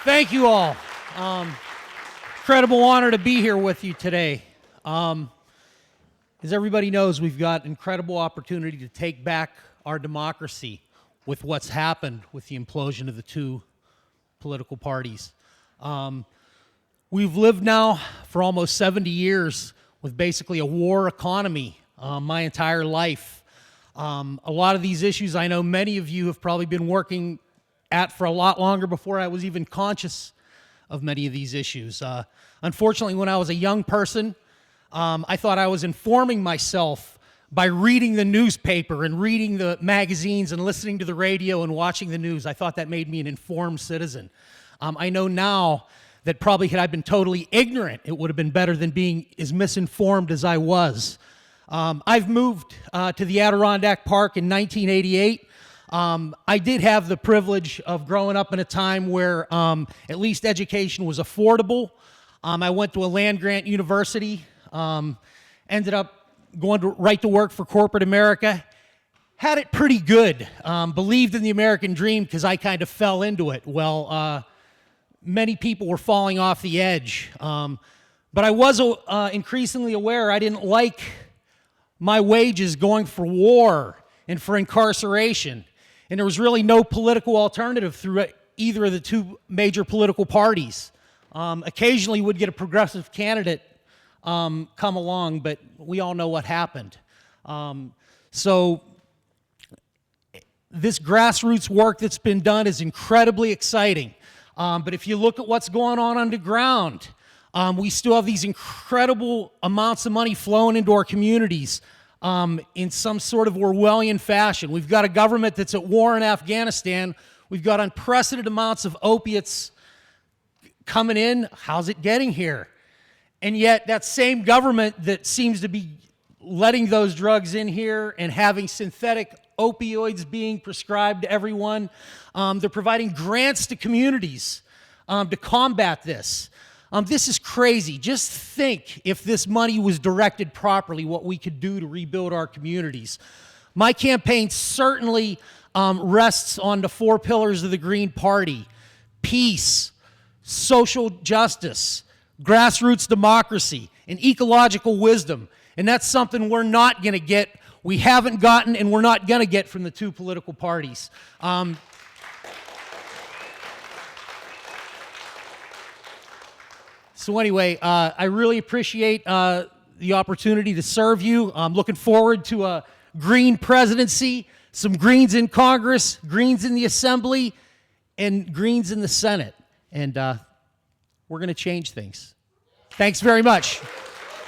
Thank you all. Incredible honor to be here with you today. As everybody knows, we've got incredible opportunity to take back our democracy with what's happened with the implosion of the two political parties. We've lived now for almost 70 years with basically a war economy my entire life. A lot of these issues I know many of you have probably been working at for a lot longer before I was even conscious of many of these issues. Unfortunately, when I was a young person, I thought I was informing myself by reading the newspaper and reading the magazines and listening to the radio and watching the news. I thought that made me an informed citizen. I know now that probably had I been totally ignorant, it would have been better than being as misinformed as I was. I've moved to the Adirondack Park in 1988. I did have the privilege of growing up in a time where at least education was affordable. I went to a land-grant university, ended up going right to work for corporate America, had it pretty good, believed in the American dream because I kind of fell into it. Well, many people were falling off the edge, but I was increasingly aware I didn't like my wages going for war and for incarceration. And there was really no political alternative through either of the two major political parties. Occasionally would get a progressive candidate come along, but we all know what happened. So this grassroots work that's been done is incredibly exciting. But if you look at what's going on underground, we still have these incredible amounts of money flowing into our communities in some sort of Orwellian fashion. We've got a government that's at war in Afghanistan. We've got unprecedented amounts of opiates coming in. How's it getting here? And yet that same government that seems to be letting those drugs in here and having synthetic opioids being prescribed to everyone, they're providing grants to communities to combat this. This is crazy. Just think if this money was directed properly, what we could do to rebuild our communities. My campaign certainly rests on the 4 pillars of the Green Party: peace, social justice, grassroots democracy, and ecological wisdom. And that's something we're not going to get, we haven't gotten, and we're not going to get from the two political parties. So anyway, I really appreciate the opportunity to serve you. I'm looking forward to a green presidency, some Greens in Congress, Greens in the Assembly, and Greens in the Senate. And we're going to change things. Thanks very much.